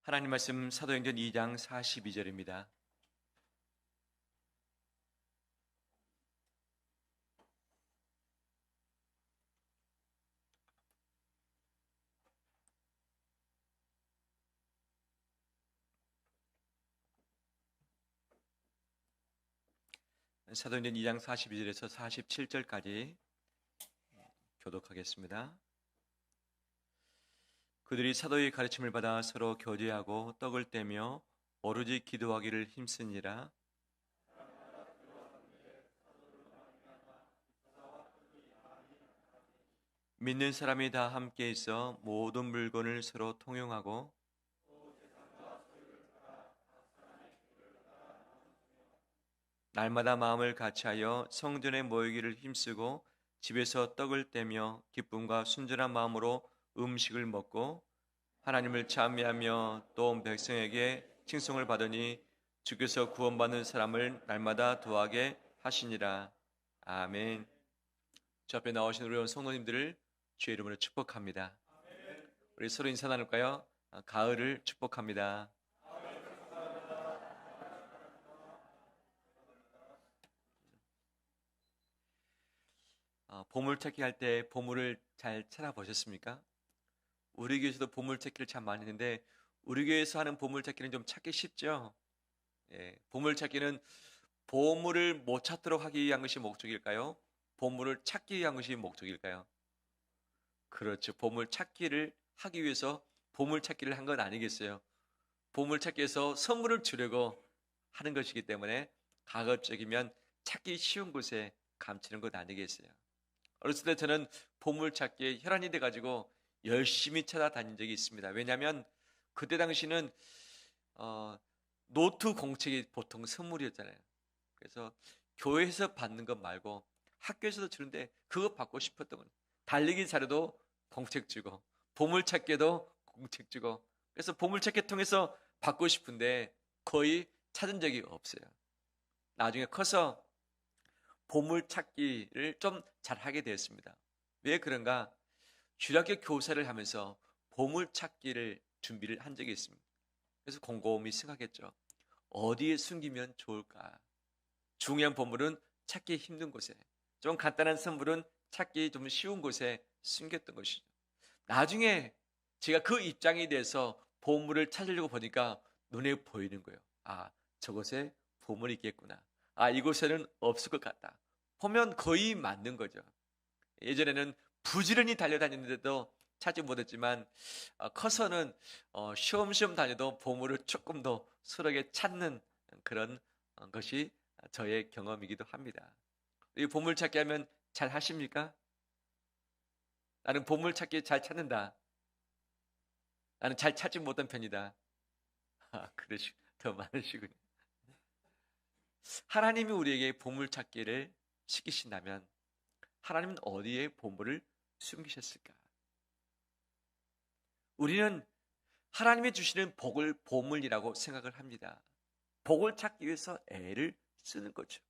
하나님 말씀 사도행전 2장 42절입니다. 사도행전 2장 42절에서 47절까지 교독하겠습니다. 그들이 사도의 가르침을 받아 서로 교제하고 떡을 떼며 오로지 기도하기를 힘쓰니라. 믿는 사람이 다 함께 있어 모든 물건을 서로 통용하고 날마다 마음을 같이하여 성전에 모이기를 힘쓰고 집에서 떡을 떼며 기쁨과 순전한 마음으로 음식을 먹고 하나님을 찬미하며 또 백성에게 칭송을 받으니 주께서 구원받는 사람을 날마다 도하게 하시니라. 아멘. 저 앞에 나오신 우리 성도님들을 주의 이름으로 축복합니다. 우리 서로 인사 나눌까요? 가을을 축복합니다. 보물찾기 할 때 보물을 잘 찾아보셨습니까? 우리 교회에서도 보물찾기를 참 많이 했는데 우리 교회에서 하는 보물찾기는 좀 찾기 쉽죠? 예, 보물찾기는 보물을 못 찾도록 하기 위한 것이 목적일까요? 보물을 찾기 위한 것이 목적일까요? 그렇죠. 보물찾기를 하기 위해서 보물찾기를 한 건 아니겠어요? 보물찾기에서 선물을 주려고 하는 것이기 때문에 가급적이면 찾기 쉬운 곳에 감추는 것 아니겠어요? 어렸을 때 저는 보물찾기에 혈안이 돼가지고 열심히 찾아다닌 적이 있습니다. 왜냐하면 그때 당시는 노트 공책이 보통 선물이었잖아요. 그래서 교회에서 받는 것 말고 학교에서도 주는데 그거 받고 싶었던 거예요. 달리기 자료도 공책 주고 보물찾기도 공책 주고 그래서 보물찾기 통해서 받고 싶은데 거의 찾은 적이 없어요. 나중에 커서 보물찾기를 좀 잘하게 되었습니다. 왜 그런가? 주일학교 교사를 하면서 보물찾기를 준비를 한 적이 있습니다. 그래서 곰곰이 생각했죠. 어디에 숨기면 좋을까? 중요한 보물은 찾기 힘든 곳에, 좀 간단한 선물은 찾기 좀 쉬운 곳에 숨겼던 것이죠. 나중에 제가 그 입장이 돼서 보물을 찾으려고 보니까 눈에 보이는 거예요. 아, 저곳에 보물이 있겠구나. 아, 이곳에는 없을 것 같다. 보면 거의 맞는 거죠. 예전에는 부지런히 달려다녔는데도 찾지 못했지만 커서는 쉬엄쉬엄 다녀도 보물을 조금 더 수월하게 찾는 그런 것이 저의 경험이기도 합니다. 이 보물찾기 하면 잘 하십니까? 나는 보물찾기 잘 찾는다. 나는 잘 찾지 못한 편이다. 그러시 더 많으시군요. 하나님이 우리에게 보물찾기를 시키신다면 하나님은 어디에 보물을 숨기셨을까? 우리는 하나님이 주시는 복을 보물이라고 생각을 합니다. 복을 찾기 위해서 애를 쓰는 거죠.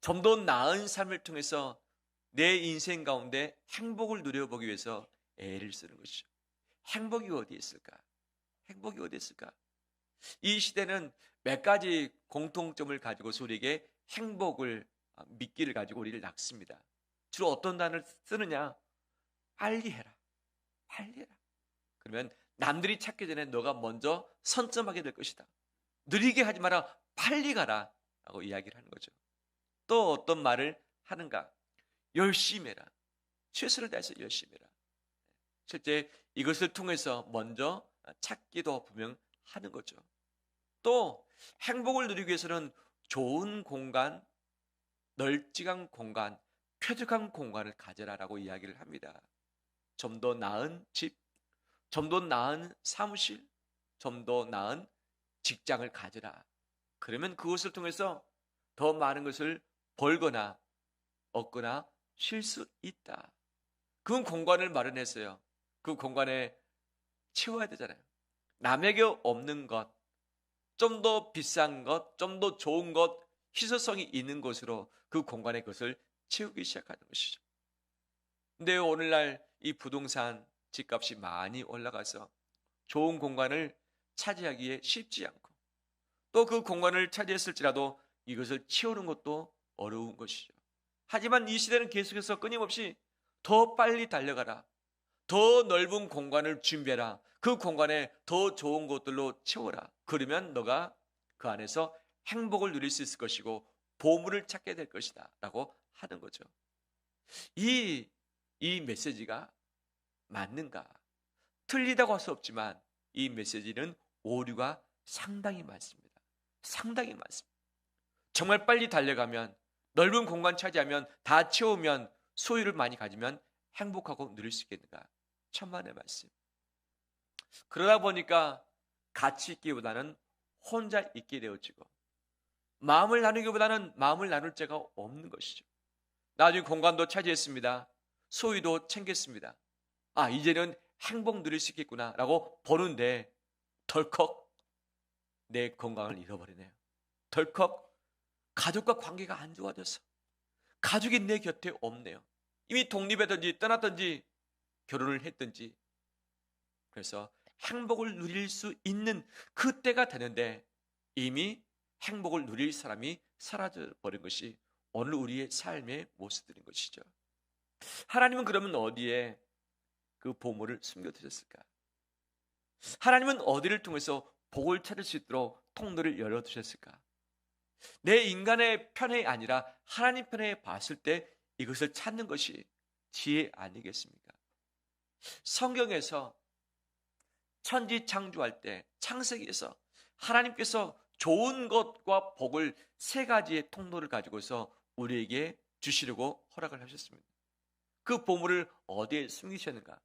좀 더 나은 삶을 통해서 내 인생 가운데 행복을 누려보기 위해서 애를 쓰는 것이죠. 행복이 어디에 있을까? 행복이 어디에 있을까? 이 시대는 몇 가지 공통점을 가지고서 우리에게 행복을 미끼를 가지고 우리를 낚습니다. 주로 어떤 단어를 쓰느냐? 빨리 해라. 빨리 해라. 그러면 남들이 찾기 전에 너가 먼저 선점하게 될 것이다. 느리게 하지 마라. 빨리 가라. 라고 이야기를 하는 거죠. 또 어떤 말을 하는가? 열심히 해라. 최선을 다해서 열심히 해라. 실제 이것을 통해서 먼저 찾기도 분명하는 거죠. 또 행복을 누리기 위해서는 좋은 공간, 널찍한 공간, 쾌적한 공간을 가져라라고 이야기를 합니다. 좀 더 나은 집, 좀 더 나은 사무실, 좀 더 나은 직장을 가져라. 그러면 그것을 통해서 더 많은 것을 벌거나 얻거나 쉴 수 있다. 그 공간을 마련했어요. 그 공간에 채워야 되잖아요. 남에게 없는 것, 좀 더 비싼 것, 좀 더 좋은 것, 희소성이 있는 곳으로 그 공간에 그것을 채우기 시작하는 것이죠. 근데 오늘날 이 부동산 집값이 많이 올라가서 좋은 공간을 차지하기에 쉽지 않고 또 그 공간을 차지했을지라도 이것을 채우는 것도 어려운 것이죠. 하지만 이 시대는 계속해서 끊임없이 더 빨리 달려가라. 더 넓은 공간을 준비해라. 그 공간에 더 좋은 것들로 채워라. 그러면 너가 그 안에서 행복을 누릴 수 있을 것이고 보물을 찾게 될 것이다 라고 하는 거죠. 이 메시지가 맞는가? 틀리다고 할 수 없지만 이 메시지는 오류가 상당히 많습니다. 상당히 많습니다. 정말 빨리 달려가면 넓은 공간 차지하면 다 채우면 소유를 많이 가지면 행복하고 누릴 수 있겠는가? 천만의 말씀. 그러다 보니까 같이 있기보다는 혼자 있게 되어지고 마음을 나누기보다는 마음을 나눌 자가 없는 것이죠. 나중에 공간도 차지했습니다. 소유도 챙겼습니다. 아, 이제는 행복 누릴 수 있겠구나 라고 보는데 덜컥 내 건강을 잃어버리네요. 덜컥 가족과 관계가 안 좋아져서 가족이 내 곁에 없네요. 이미 독립했든지 떠났든지 결혼을 했든지 그래서 행복을 누릴 수 있는 그때가 되는데 이미 행복을 누릴 사람이 사라져버린 것이 오늘 우리의 삶의 모습들인 것이죠. 하나님은 그러면 어디에 그 보물을 숨겨두셨을까? 하나님은 어디를 통해서 복을 찾을 수 있도록 통로를 열어두셨을까? 내 인간의 편에 아니라 하나님 편에 봤을 때 이것을 찾는 것이 지혜 아니겠습니까? 성경에서 천지 창조할 때 창세기에서 하나님께서 좋은 것과 복을 세 가지의 통로를 가지고서 우리에게 주시려고 허락을 하셨습니다. 그 보물을 어디에 숨기셨는가?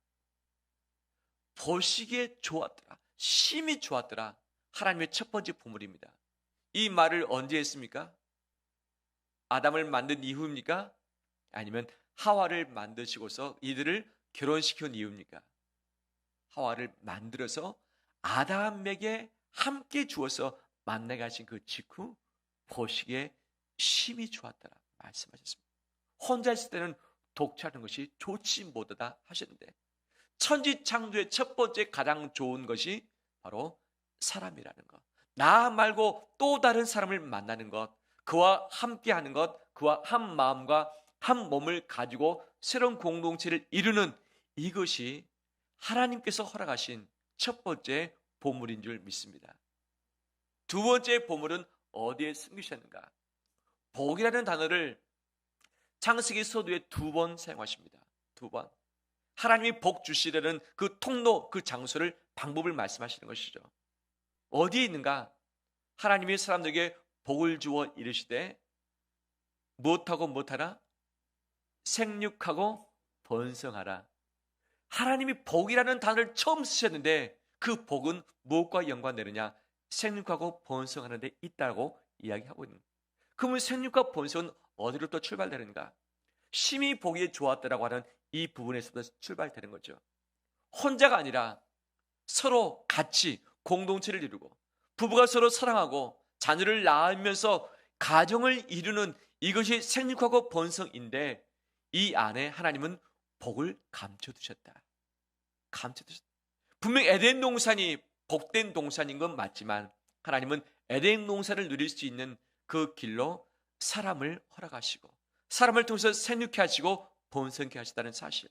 보시기에 좋았더라, 심히 좋았더라. 하나님의 첫 번째 보물입니다. 이 말을 언제 했습니까? 아담을 만든 이후입니까? 아니면 하와를 만드시고서 이들을 결혼시킨 이유입니까? 하와를 만들어서 아담에게 함께 주어서 만나게 하신 그 직후 보시기에 심히 좋았더라 말씀하셨습니다. 혼자 있을 때는 독차하는 것이 좋지 못하다 하셨는데 천지 창조의 첫 번째 가장 좋은 것이 바로 사람이라는 것. 나 말고 또 다른 사람을 만나는 것, 그와 함께하는 것, 그와 한 마음과 한 몸을 가지고 새로운 공동체를 이루는 이것이 하나님께서 허락하신 첫 번째 보물인 줄 믿습니다. 두 번째 보물은 어디에 숨기셨는가? 복이라는 단어를 창세기 서두에 2번 사용하십니다. 2번. 하나님이 복 주시려는 그 통로, 그 장소를, 방법을 말씀하시는 것이죠. 어디에 있는가? 하나님이 사람들에게 복을 주어 이르시되 무엇하고 무엇하라? 생육하고 번성하라. 하나님이 복이라는 단어를 처음 쓰셨는데 그 복은 무엇과 연관되느냐? 생육하고 번성하는 데 있다고 이야기하고 있는 거예요. 그러면 생육과 번성은 어디로부터 출발되는가? 심히 보기에 좋았더라고 하는 이 부분에서부터 출발되는 거죠. 혼자가 아니라 서로 같이 공동체를 이루고 부부가 서로 사랑하고 자녀를 낳으면서 가정을 이루는 이것이 생육하고 번성인데 이 안에 하나님은 복을 감춰두셨다. 감춰두셨다. 분명 에덴 동산이 복된 동산인 건 맞지만 하나님은 에덴 동산을 누릴 수 있는 그 길로 사람을 허락하시고 사람을 통해서 생육케 하시고 번성케 하시다는 사실.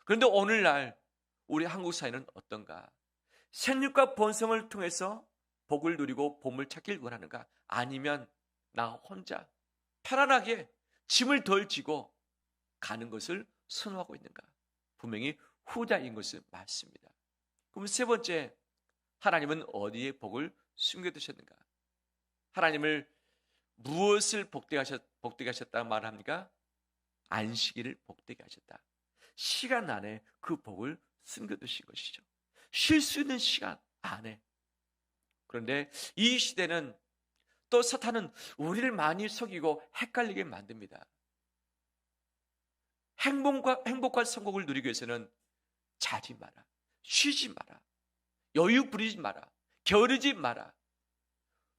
그런데 오늘날 우리 한국 사회는 어떤가? 생육과 번성을 통해서 복을 누리고 보물 찾길 원하는가? 아니면 나 혼자 편안하게 짐을 덜 지고 가는 것을 선호하고 있는가? 분명히 후자인 것은 맞습니다. 그럼 세 번째, 하나님은 어디에 복을 숨겨두셨는가? 하나님을 무엇을 복되게 하셨다 말합니까? 안식일을 복되게 하셨다. 시간 안에 그 복을 숨겨두신 것이죠. 쉴 수 있는 시간 안에. 그런데 이 시대는 또 사탄은 우리를 많이 속이고 헷갈리게 만듭니다. 행복과 성공을 누리기 위해서는 자지 마라, 쉬지 마라, 여유 부리지 마라, 게으르지 마라.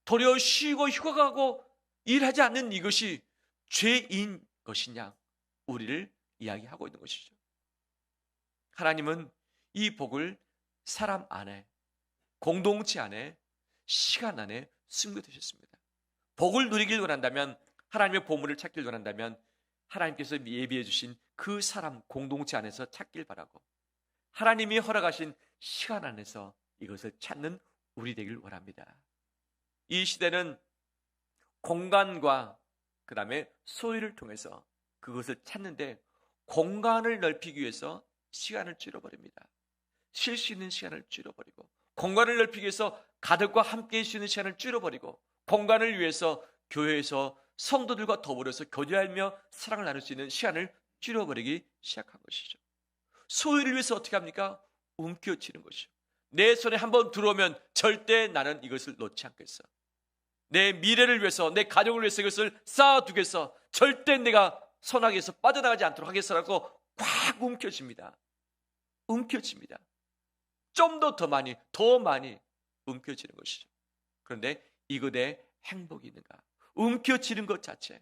도리어 쉬고 휴가 가고 일하지 않는 이것이 죄인 것이냐 우리를 이야기하고 있는 것이죠. 하나님은 이 복을 사람 안에 공동체 안에, 시간 안에 숨겨두셨습니다. 복을 누리길 원한다면, 하나님의 보물을 찾길 원한다면 하나님께서 예비해 주신 그 사람 공동체 안에서 찾길 바라고, 하나님이 허락하신 시간 안에서 이것을 찾는 우리 되길 원합니다. 이 시대는 공간과 그 다음에 소유를 통해서 그것을 찾는데, 공간을 넓히기 위해서 시간을 줄여버립니다. 쉴 수 있는 시간을 줄여버리고, 공간을 넓히기 위해서 가족과 함께 쉬는 시간을 줄여버리고, 공간을 위해서 교회에서 성도들과 더불어서 교제하며 사랑을 나눌 수 있는 시간을 줄여버리기 시작한 것이죠. 소유를 위해서 어떻게 합니까? 움켜쥐는 것이죠. 내 손에 한번 들어오면 절대 나는 이것을 놓지 않겠어. 내 미래를 위해서, 내 가족을 위해서 이것을 쌓아두겠어. 절대 내가 손아귀에서 빠져나가지 않도록 하겠어라고 꽉 움켜쥡니다. 움켜쥡니다. 좀 더 많이 움켜쥐는 것이죠. 그런데 이것에 행복이 있는가? 움켜쥐는 것 자체,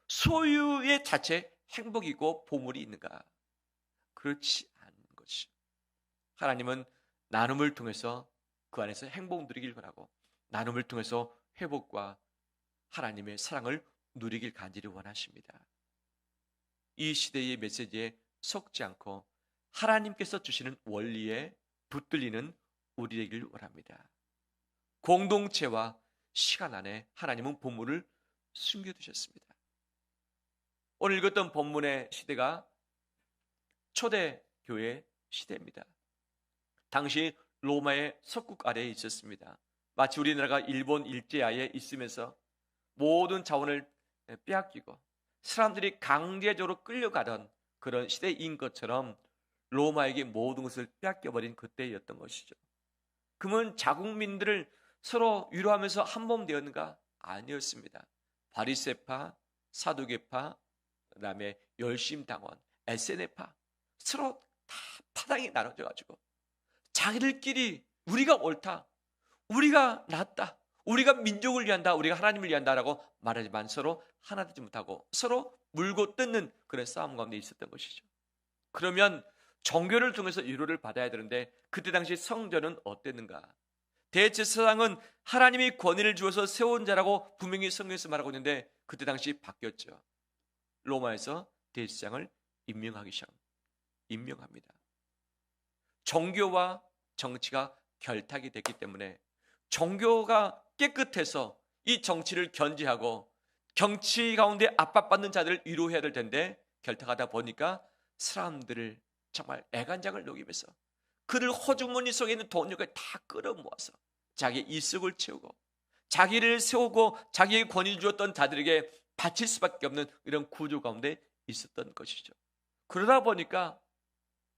소유의 자체 행복이고 보물이 있는가? 그렇지 않은 것이죠. 하나님은 나눔을 통해서 그 안에서 행복 누리길 바라고, 나눔을 통해서 회복과 하나님의 사랑을 누리길 간절히 원하십니다. 이 시대의 메시지에 속지 않고 하나님께서 주시는 원리에 붙들리는 우리 되길 원합니다. 공동체와 시간 안에 하나님은 보물을 숨겨두셨습니다. 오늘 읽었던 본문의 시대가 초대교회 시대입니다. 당시 로마의 석국 아래에 있었습니다. 마치 우리나라가 일본 일제하에 있으면서 모든 자원을 빼앗기고 사람들이 강제적으로 끌려가던 그런 시대인 것처럼 로마에게 모든 것을 빼앗겨버린 그때였던 것이죠. 그러면 자국민들을 서로 위로하면서 한몸 되었는가? 아니었습니다. 바리새파, 사두개파, 그다음에 열심당원, SNF파 서로 다 파당이 나눠져가지고 자기들끼리 우리가 옳다, 우리가 낫다, 우리가 민족을 위한다, 우리가 하나님을 위한다라고 말하지만 서로 하나 되지 못하고 서로 물고 뜯는 그런 싸움 가운데 있었던 것이죠. 그러면 종교를 통해서 위로를 받아야 되는데 그때 당시 성전은 어땠는가? 대제사장은 하나님이 권위를 주어서 세운 자라고 분명히 성경에서 말하고 있는데 그때 당시 바뀌었죠. 로마에서 대제사장을 임명합니다. 종교와 정치가 결탁이 됐기 때문에 종교가 깨끗해서 이 정치를 견제하고 정치 가운데 압박받는 자들을 위로해야 될 텐데 결탁하다 보니까 사람들을 정말 애간장을 녹이면서 그들 호주머니 속에 있는 돈력을 다 끌어모아서 자기 이석을 채우고 자기를 세우고 자기의 권위를 주었던 자들에게 바칠 수밖에 없는 이런 구조 가운데 있었던 것이죠. 그러다 보니까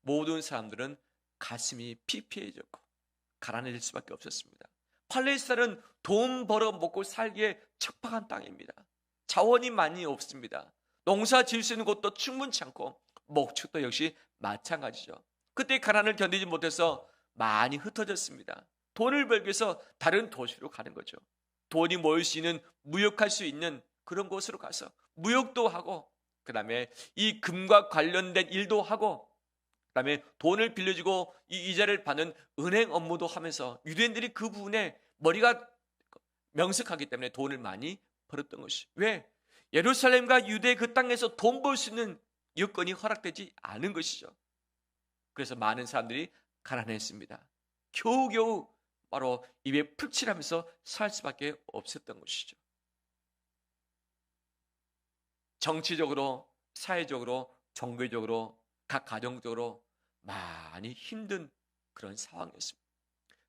모든 사람들은 가슴이 피폐해졌고 가난해질 수밖에 없었습니다. 팔레스타인은 돈 벌어 먹고 살기에 척박한 땅입니다. 자원이 많이 없습니다. 농사 지을 수 있는 곳도 충분치 않고 목축도 역시 마찬가지죠. 그때 가난을 견디지 못해서 많이 흩어졌습니다. 돈을 벌기 위해서 다른 도시로 가는 거죠. 돈이 모일 수 있는, 무역할 수 있는 그런 곳으로 가서 무역도 하고 그 다음에 이 금과 관련된 일도 하고 그 다음에 돈을 빌려주고 이 이자를 받는 은행 업무도 하면서 유대인들이 그 부분에 머리가 명석하기 때문에 돈을 많이 벌었던 것이. 왜? 예루살렘과 유대 그 땅에서 돈 벌 수 있는 여건이 허락되지 않은 것이죠. 그래서 많은 사람들이 가난했습니다. 겨우겨우 바로 입에 풀칠하면서 살 수밖에 없었던 것이죠. 정치적으로, 사회적으로, 종교적으로, 각 가정적으로 많이 힘든 그런 상황이었습니다.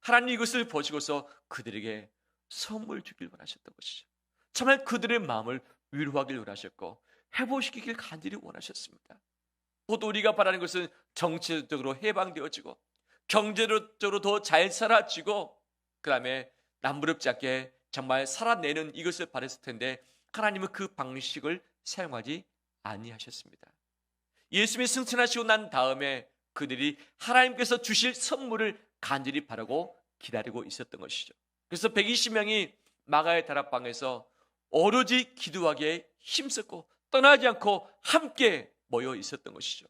하나님 이것을 보시고서 그들에게 선물 주길 원하셨던 것이죠. 정말 그들의 마음을 위로하길 원하셨고 회복시키길 간절히 원하셨습니다. 곧 우리가 바라는 것은 정치적으로 해방되어지고 경제적으로 더 잘 살아지고 그 다음에 남부럽지 않게 정말 살아내는 이것을 바랬을 텐데 하나님은 그 방식을 사용하지 아니하셨습니다. 예수님이 승천하시고 난 다음에 그들이 하나님께서 주실 선물을 간절히 바라고 기다리고 있었던 것이죠. 그래서 120명이 마가의 다락방에서 오로지 기도하기에 힘썼고 떠나지 않고 함께 모여 있었던 것이죠.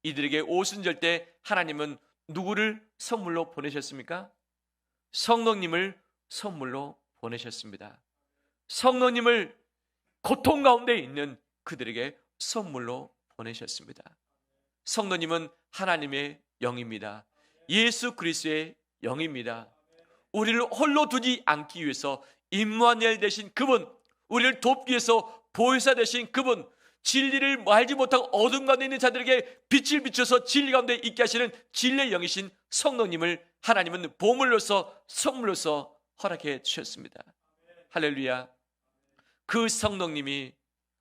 이들에게 오순절 때 하나님은 누구를 선물로 보내셨습니까? 성령님을 선물로 보내셨습니다. 성령님을 고통 가운데 있는 그들에게 선물로 보내셨습니다. 성령님은 하나님의 영입니다. 예수 그리스도의 영입니다. 우리를 홀로 두지 않기 위해서 임마누엘 되신 그분, 우리를 돕기 위해서 보혜사 되신 그분, 진리를 알지 못하고 어둠 가운데 있는 자들에게 빛을 비춰서 진리 가운데 있게 하시는 진리의 영이신 성령님을 하나님은 보물로서 선물로서 허락해 주셨습니다. 할렐루야. 그 성령님이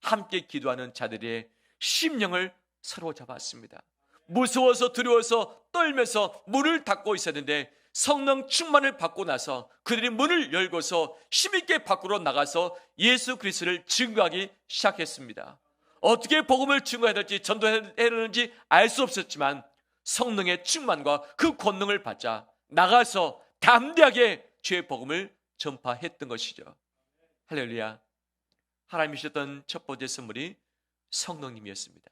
함께 기도하는 자들의 심령을 사로잡았습니다. 무서워서 두려워서 떨면서 문을 닫고 있었는데 성령 충만을 받고 나서 그들이 문을 열고서 힘있게 밖으로 나가서 예수 그리스도를 증거하기 시작했습니다. 어떻게 복음을 증거해야 될지 전도해야 되는지 알 수 없었지만 성령의 충만과 그 권능을 받자 나가서 담대하게 주의 복음을 전파했던 것이죠. 할렐루야. 하나님이 주셨던 첫 번째 선물이 성령님이었습니다.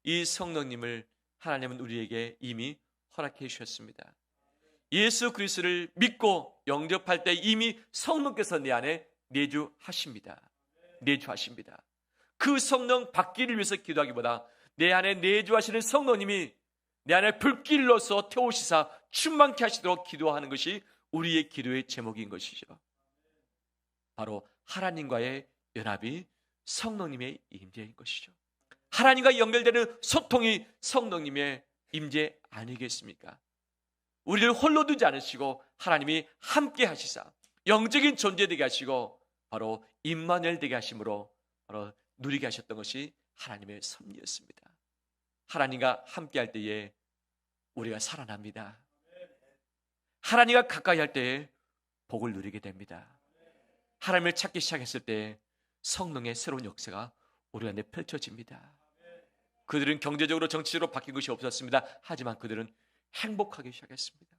이 성령님을 하나님은 우리에게 이미 허락해 주셨습니다. 예수 그리스도를 믿고 영접할 때 이미 성령께서 내 안에 내주하십니다. 내주하십니다. 그 성령 받기를 위해서 기도하기보다 내 안에 내주하시는 성령님이 내 안에 불길로서 태우시사 충만케 하시도록 기도하는 것이 우리의 기도의 제목인 것이죠. 바로 하나님과의 연합이 성령님의 임재인 것이죠. 하나님과 연결되는 소통이 성령님의 임재 아니겠습니까? 우리를 홀로 두지 않으시고 하나님이 함께 하시사 영적인 존재 되게 하시고 바로 임마누엘 되게 하심으로 바로 누리게 하셨던 것이 하나님의 섭리였습니다. 하나님과 함께 할 때에 우리가 살아납니다. 하나님과 가까이 할 때에 복을 누리게 됩니다. 하나님을 찾기 시작했을 때 성령의 새로운 역사가 우리 안에 펼쳐집니다. 그들은 경제적으로 정치적으로 바뀐 것이 없었습니다. 하지만 그들은 행복하기 시작했습니다.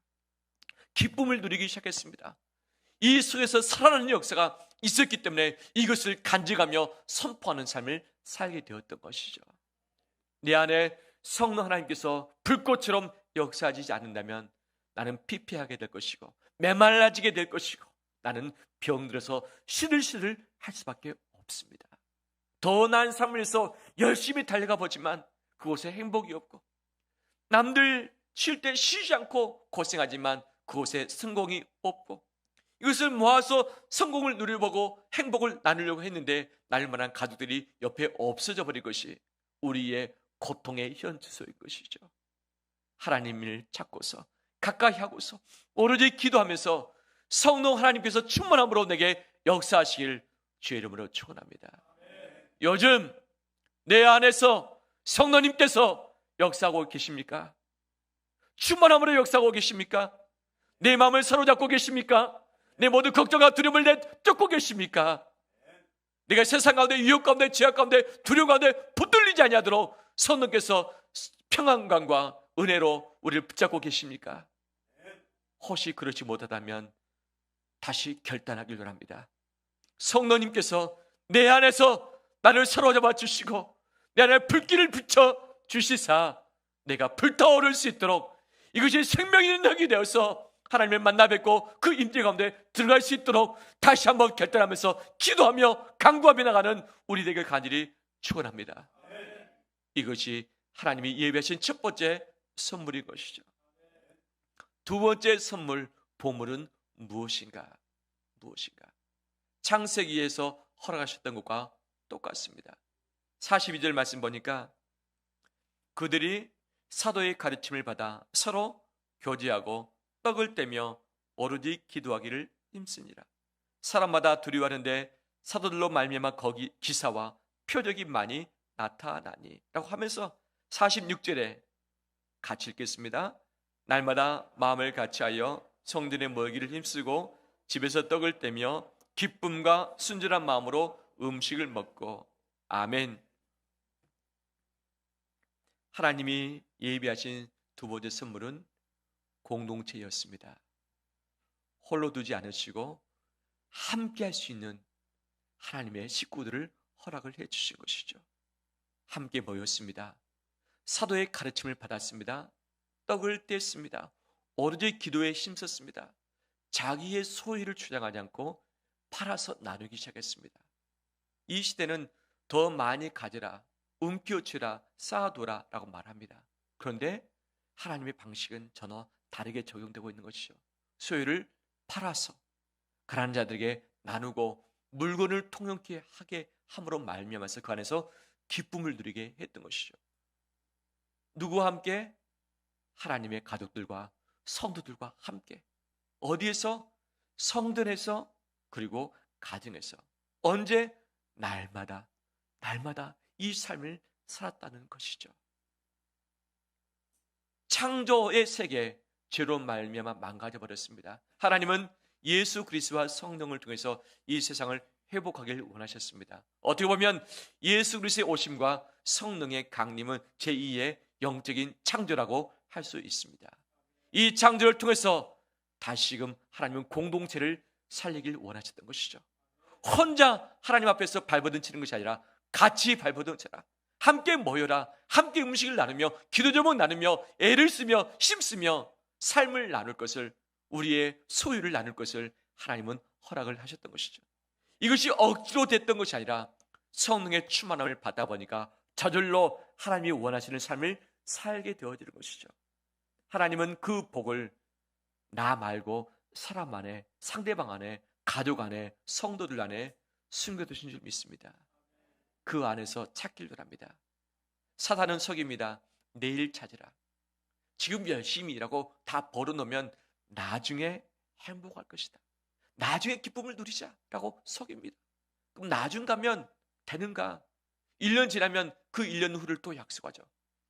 기쁨을 누리기 시작했습니다. 이 속에서 살아나는 역사가 있었기 때문에 이것을 간직하며 선포하는 삶을 살게 되었던 것이죠. 내 안에 성령 하나님께서 불꽃처럼 역사하지 않는다면 나는 피폐하게 될 것이고 메말라지게 될 것이고 나는 병들어서 시들시들 할 수밖에 없습니다. 더 나은 삶을 위해서 열심히 달려가 보지만 그곳에 행복이 없고 남들 쉴 때 쉬지 않고 고생하지만 그곳에 성공이 없고 이것을 모아서 성공을 누려보고 행복을 나누려고 했는데 날만한 가족들이 옆에 없어져 버린 것이 우리의 고통의 현주소인 것이죠. 하나님을 찾고서 가까이 하고서 오로지 기도하면서 성령 하나님께서 충만함으로 내게 역사하시길 주의 이름으로 축원합니다. 요즘 내 안에서 성령님께서 역사하고 계십니까? 충만함으로 역사하고 계십니까? 내 마음을 사로잡고 계십니까? 내 모든 걱정과 두려움을 내쫓고 계십니까? 내가 세상 가운데 유혹 가운데 죄악 가운데 두려움 가운데 붙들리지 아니하도록 성령께서 평안감과 은혜로 우리를 붙잡고 계십니까? 혹시 그렇지 못하다면 다시 결단하길 원합니다. 성령님께서 내 안에서 나를 사로잡아 주시고 내 안에 불길을 비춰 주시사 내가 불타오를 수 있도록 이것이 생명 있는 흙이 되어서 하나님을 만나 뵙고 그 임재 가운데 들어갈 수 있도록 다시 한번 결단하면서 기도하며 강구하며 나가는 우리 되길 간절히 축원합니다. 이것이 하나님이 예배하신 첫 번째 선물인 것이죠. 두 번째 선물, 보물은 무엇인가? 창세기에서 허락하셨던 것과 똑같습니다. 42절 말씀 보니까 그들이 사도의 가르침을 받아 서로 교제하고 떡을 떼며 오로지 기도하기를 힘쓰니라. 사람마다 두려워하는데 사도들로 말미암아 거기 기사와 표적이 많이 나타나니 라고 하면서 46절에 같이 읽겠습니다. 날마다 마음을 같이하여 성전에 모이기를 힘쓰고 집에서 떡을 떼며 기쁨과 순전한 마음으로 음식을 먹고 아멘. 하나님이 예비하신 두 번째 선물은 공동체였습니다. 홀로 두지 않으시고 함께 할 수 있는 하나님의 식구들을 허락을 해 주신 것이죠. 함께 모였습니다. 사도의 가르침을 받았습니다. 떡을 뗐습니다. 오로지 기도에 힘썼습니다. 자기의 소유를 주장하지 않고 팔아서 나누기 시작했습니다. 이 시대는 더 많이 가져라, 움켜쥐라, 쌓아둬라 라고 말합니다. 그런데 하나님의 방식은 전혀 다르게 적용되고 있는 것이죠. 소유를 팔아서 가난한 자들에게 나누고 물건을 통용케 하게 함으로 말미암아서 그 안에서 기쁨을 누리게 했던 것이죠. 누구와 함께? 하나님의 가족들과 성도들과 함께. 어디에서? 성전에서, 그리고 가정에서. 언제? 날마다 이 삶을 살았다는 것이죠. 창조의 세계, 죄로 말미암아 망가져 버렸습니다. 하나님은 예수 그리스도와 성령을 통해서 이 세상을 회복하길 원하셨습니다. 어떻게 보면 예수 그리스도의 오심과 성령의 강림은 제2의 영적인 창조라고 할 수 있습니다. 이 창조를 통해서 다시금 하나님은 공동체를 살리길 원하셨던 것이죠. 혼자 하나님 앞에서 발버둥치는 것이 아니라 같이 발버둥쳐라, 함께 모여라, 함께 음식을 나누며 기도 제목 나누며 애를 쓰며 힘쓰며 삶을 나눌 것을, 우리의 소유를 나눌 것을 하나님은 허락을 하셨던 것이죠. 이것이 억지로 됐던 것이 아니라 성령의 충만함을 받다 보니까 저절로 하나님이 원하시는 삶을 살게 되어지는 것이죠. 하나님은 그 복을 나 말고 사람 안에, 상대방 안에, 가족 안에, 성도들 안에 숨겨두신 줄 믿습니다. 그 안에서 찾길 바랍니다. 사단은 속입니다. 내일 찾으라. 지금 열심히 일하고 다 벌어놓으면 나중에 행복할 것이다. 나중에 기쁨을 누리자라고 속입니다. 그럼 나중 가면 되는가? 1년 지나면 그 1년 후를 또 약속하죠.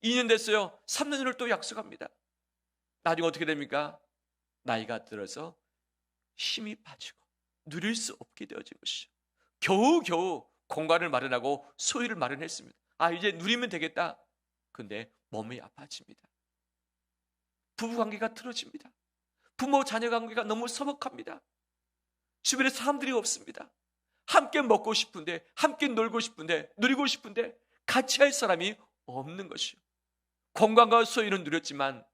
2년 됐어요. 3년 후를 또 약속합니다. 나중에 어떻게 됩니까? 나이가 들어서 힘이 빠지고 누릴 수 없게 되어진 것이죠. 겨우겨우 공간을 마련하고 소유를 마련했습니다. 이제 누리면 되겠다. 근데 몸이 아파집니다. 부부관계가 틀어집니다. 부모 자녀 관계가 너무 서먹합니다. 주변에 사람들이 없습니다. 함께 먹고 싶은데, 함께 놀고 싶은데, 누리고 싶은데 같이 할 사람이 없는 것이요. 건강과 소유는 누렸지만,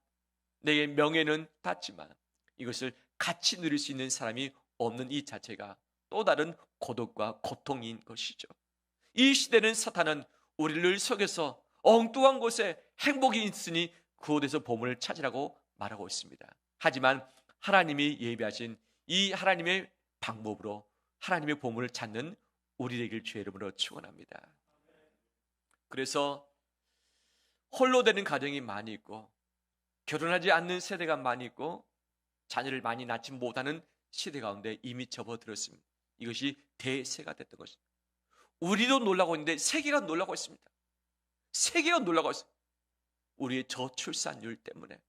내게 명예는 닿지만 이것을 같이 누릴 수 있는 사람이 없는 이 자체가 또 다른 고독과 고통인 것이죠. 이 시대는 사탄은 우리를 속여서 엉뚱한 곳에 행복이 있으니 그곳에서 보물을 찾으라고 말하고 있습니다. 하지만 하나님이 예비하신 이 하나님의 방법으로 하나님의 보물을 찾는 우리 되길 주의 이름으로 축원합니다. 그래서 홀로 되는 가정이 많이 있고, 결혼하지 않는 세대가 많이 있고, 자녀를 많이 낳지 못하는 시대 가운데 이미 접어들었습니다. 이것이 대세가 됐던 것입니다. 우리도 놀라고 있는데 세계가 놀라고 있습니다. 세계가 놀라고 있습니다. 우리의 저출산율 때문에,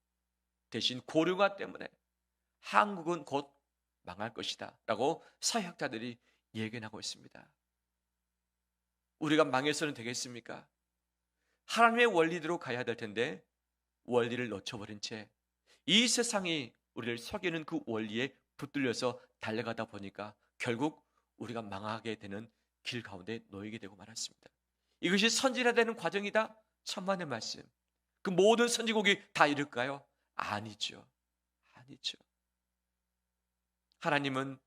대신 고령화 때문에 한국은 곧 망할 것이다 라고 사회학자들이 예견하고 있습니다. 우리가 망해서는 되겠습니까? 하나님의 원리대로 가야 될 텐데 원리를 놓쳐버린 채 이 세상이 우리를 속이는 그 원리에 붙들려서 달려가다 보니까 결국 우리가 망하게 되는 길 가운데 놓이게 되고 말았습니다. 이것이 선지해야 되는 과정이다? 천만의 말씀. 그 모든 선지국이 다 이럴까요? 아니죠. 아니죠. 하나님은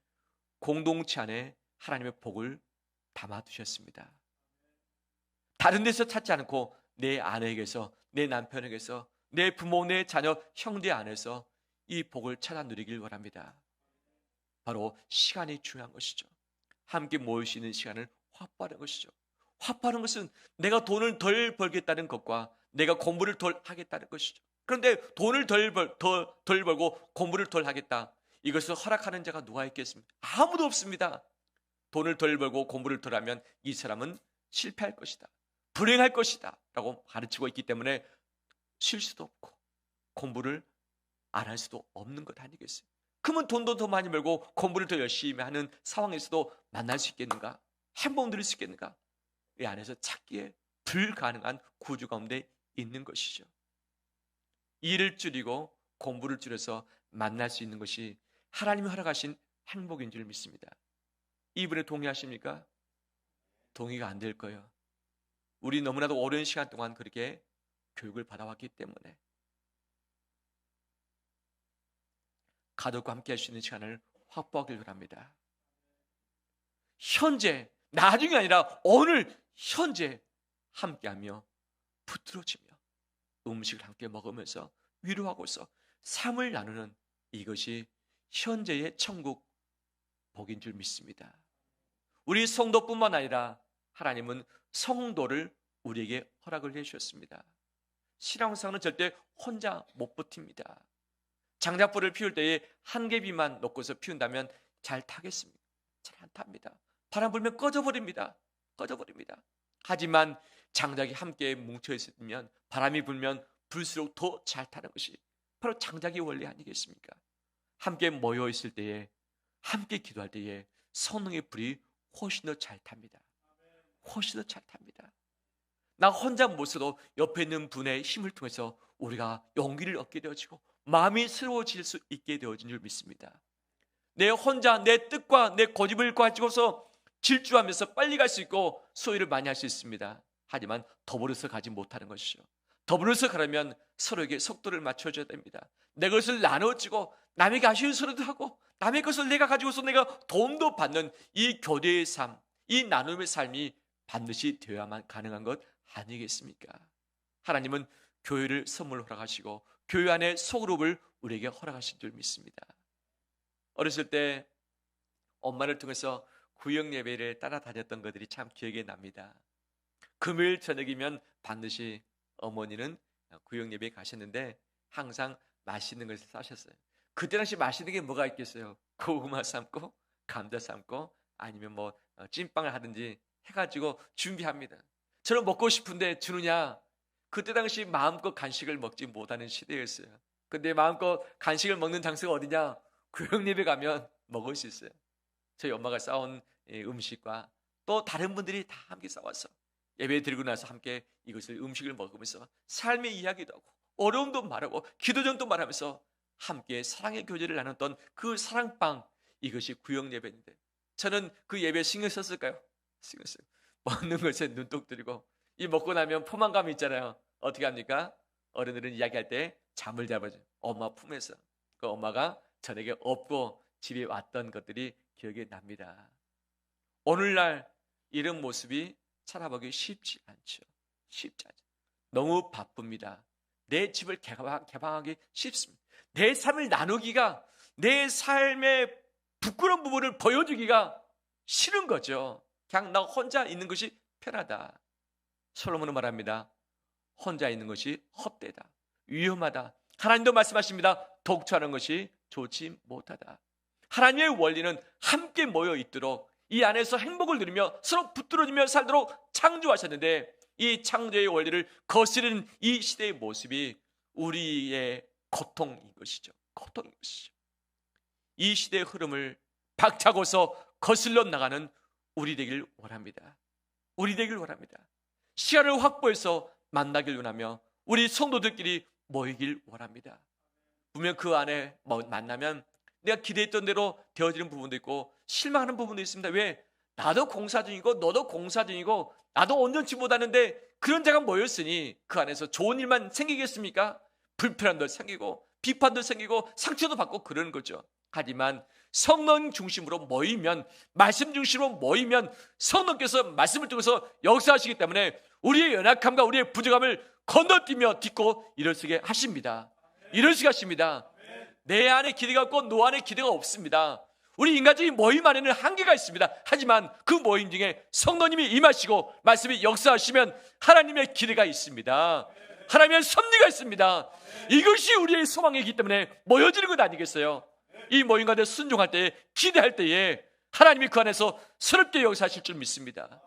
공동체 안에 하나님의 복을 담아두셨습니다. 다른 데서 찾지 않고 내 아내에게서, 내 남편에게서, 내 부모, 내 자녀, 형제 안에서 이 복을 찾아 누리길 원합니다. 바로 시간이 중요한 것이죠. 함께 모일 수 있는 시간을 확보하는 것이죠. 확보하는 것은 내가 돈을 덜 벌겠다는 것과 내가 공부를 덜 하겠다는 것이죠. 그런데 돈을 덜 벌고 공부를 덜 하겠다, 이것을 허락하는 자가 누가 있겠습니까? 아무도 없습니다. 돈을 덜 벌고 공부를 덜 하면 이 사람은 실패할 것이다, 불행할 것이다 라고 가르치고 있기 때문에 쉴 수도 없고 공부를 안 할 수도 없는 것 아니겠어요? 그러면 돈도 더 많이 벌고 공부를 더 열심히 하는 상황에서도 만날 수 있겠는가? 행복 누릴 수 있겠는가? 이 안에서 찾기에 불가능한 구조 가운데 있는 것이죠. 일을 줄이고 공부를 줄여서 만날 수 있는 것이 하나님이 허락하신 행복인 줄 믿습니다. 이분에 동의하십니까? 동의가 안 될 거예요. 우리 너무나도 오랜 시간 동안 그렇게 교육을 받아왔기 때문에. 가족과 함께 할 수 있는 시간을 확보하길 바랍니다. 현재, 나중이 아니라 오늘 현재 함께하며 붙들어지며 음식을 함께 먹으면서 위로하고서 삶을 나누는 이것이 현재의 천국 복인 줄 믿습니다. 우리 성도뿐만 아니라 하나님은 성도를 우리에게 허락을 해주셨습니다. 신앙생활은 절대 혼자 못 버팁니다. 장작불을 피울 때에 한 개비만 놓고서 피운다면 잘 타겠습니까? 잘 안 탑니다. 바람 불면 꺼져버립니다. 하지만 장작이 함께 뭉쳐 있으면, 바람이 불면 불수록 더 잘 타는 것이 바로 장작의 원리 아니겠습니까? 함께 모여 있을 때에, 함께 기도할 때에 성령의 불이 훨씬 더 잘 탑니다. 나 혼자 못 써도 옆에 있는 분의 힘을 통해서 우리가 용기를 얻게 되어지고 마음이 새로워질 수 있게 되어진 줄 믿습니다. 내 혼자 내 뜻과 내 고집을 가지고서 질주하면서 빨리 갈 수 있고 소유를 많이 할 수 있습니다. 하지만 더불어서 가지 못하는 것이죠. 더불어서 가려면 서로에게 속도를 맞춰줘야 됩니다. 내 것을 나눠주고 남에게 아쉬운 소리도 하고 남의 것을 내가 가지고서 내가 도움도 받는 이 교제의 삶, 이 나눔의 삶이 반드시 되어야만 가능한 것 아니겠습니까? 하나님은 교회를 선물로 허락하시고 교회 안에 소그룹을 우리에게 허락하신 줄 믿습니다. 어렸을 때 엄마를 통해서 구역 예배를 따라다녔던 것들이 참 기억에 납니다. 금요일 저녁이면 반드시 어머니는 구역 예배에 가셨는데 항상 맛있는 것을 싸셨어요. 그때 당시 맛있는 게 뭐가 있겠어요? 고구마 삶고 감자 삶고 아니면 뭐 찐빵을 하든지 해가지고 준비합니다. 저는 먹고 싶은데 주느냐? 그때 당시 마음껏 간식을 먹지 못하는 시대였어요. 근데 마음껏 간식을 먹는 장소가 어디냐? 구역 예배 가면 먹을 수 있어요. 저희 엄마가 싸온 음식과 또 다른 분들이 다 함께 싸워서 예배 드리고 나서 함께 이것을 음식을 먹으면서 삶의 이야기도 하고 어려움도 말하고 기도전도 말하면서 함께 사랑의 교제를 나눴던 그 사랑방, 이것이 구역 예배인데 저는 그 예배에 신경 썼을까요? 신경 써요. 먹는 것에 눈독 들이고 이 먹고 나면 포만감이 있잖아요. 어떻게 합니까? 어른들은 이야기할 때 잠을 잡아줘. 엄마 품에서. 그 엄마가 저녁에 업고 집에 왔던 것들이 기억이 납니다. 오늘날 이런 모습이 살아보기 쉽지 않죠. 너무 바쁩니다. 내 집을 개방하기 쉽습니다. 내 삶을 나누기가, 내 삶의 부끄러운 부분을 보여주기가 싫은 거죠. 그냥 나 혼자 있는 것이 편하다. 솔로몬은 말합니다. 혼자 있는 것이 헛되다, 위험하다. 하나님도 말씀하십니다. 독처하는 것이 좋지 못하다. 하나님의 원리는 함께 모여 있도록, 이 안에서 행복을 누리며 서로 붙들어주며 살도록 창조하셨는데, 이 창조의 원리를 거스르는 이 시대의 모습이 우리의 고통인 것이죠. 이 시대의 흐름을 박차고서 거슬러 나가는 우리 되길 원합니다. 시간을 확보해서 만나길 원하며 우리 성도들끼리 모이길 원합니다. 분명 그 안에 만나면 내가 기대했던 대로 되어지는 부분도 있고 실망하는 부분도 있습니다. 왜? 나도 공사 중이고 너도 공사 중이고 나도 온전치 못하는데 그런 자가 모였으니 그 안에서 좋은 일만 생기겠습니까? 불편함도 생기고 비판도 생기고 상처도 받고 그러는 거죠. 하지만 성령 중심으로 모이면, 말씀 중심으로 모이면 성령께서 말씀을 통해서 역사하시기 때문에 우리의 연약함과 우리의 부족함을 건너뛰며 딛고 일어서게 하십니다. 내 안에 기대가 없고 너 안에 기대가 없습니다. 우리 인간적인 모임 안에는 한계가 있습니다. 하지만 그 모임 중에 성령님이 임하시고 말씀이 역사하시면 하나님의 기대가 있습니다. 하나님의 섭리가 있습니다. 이것이 우리의 소망이기 때문에 모여지는 것 아니겠어요? 이 모임 가운데 순종할 때에, 기대할 때에 하나님이 그 안에서 새롭게 역사하실 줄 믿습니다.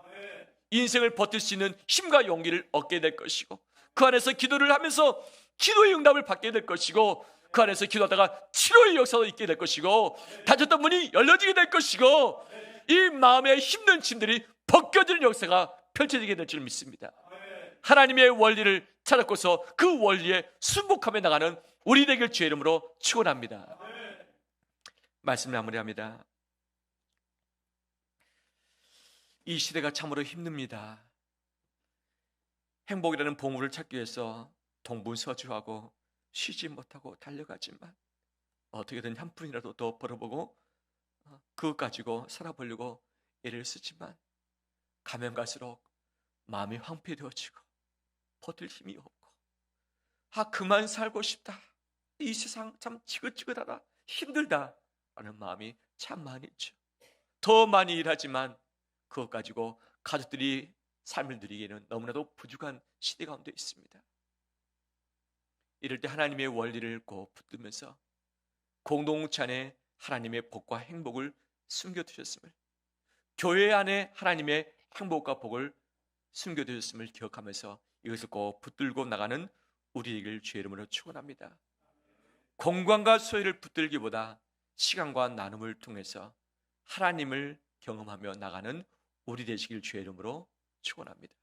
인생을 버틸 수 있는 힘과 용기를 얻게 될 것이고, 그 안에서 기도를 하면서 기도의 응답을 받게 될 것이고, 그 안에서 기도하다가 치료의 역사도 있게 될 것이고, 닫혔던 문이 열려지게 될 것이고, 이 마음의 힘든 짐들이 벗겨지는 역사가 펼쳐지게 될 줄 믿습니다. 하나님의 원리를 찾았고서 그 원리에 순복하며 나가는 우리 되길 주의 이름으로 축원합니다. 말씀을 마무리합니다. 이 시대가 참으로 힘듭니다. 행복이라는 보물을 찾기 위해서 동분서주하고 쉬지 못하고 달려가지만 어떻게든 한 푼이라도 더 벌어보고 그것 가지고 살아보려고 애를 쓰지만 가면 갈수록 마음이 황폐되어지고 버틸 힘이 없고 그만 살고 싶다. 이 세상 참 지긋지긋하다. 힘들다. 라는 마음이 참 많이 있죠. 더 많이 일하지만 그것 가지고 가족들이 삶을 누리기에는 너무나도 부족한 시대 가운데 있습니다. 이럴 때 하나님의 원리를 꼭 붙들면서 공동체 안에 하나님의 복과 행복을 숨겨두셨음을, 교회 안에 하나님의 행복과 복을 숨겨두셨음을 기억하면서 이것을 꼭 붙들고 나가는 우리에게 주의 이름으로 축원합니다. 공간과 소유를 붙들기보다 시간과 나눔을 통해서 하나님을 경험하며 나가는 우리 되시길 주의 이름으로 축원합니다.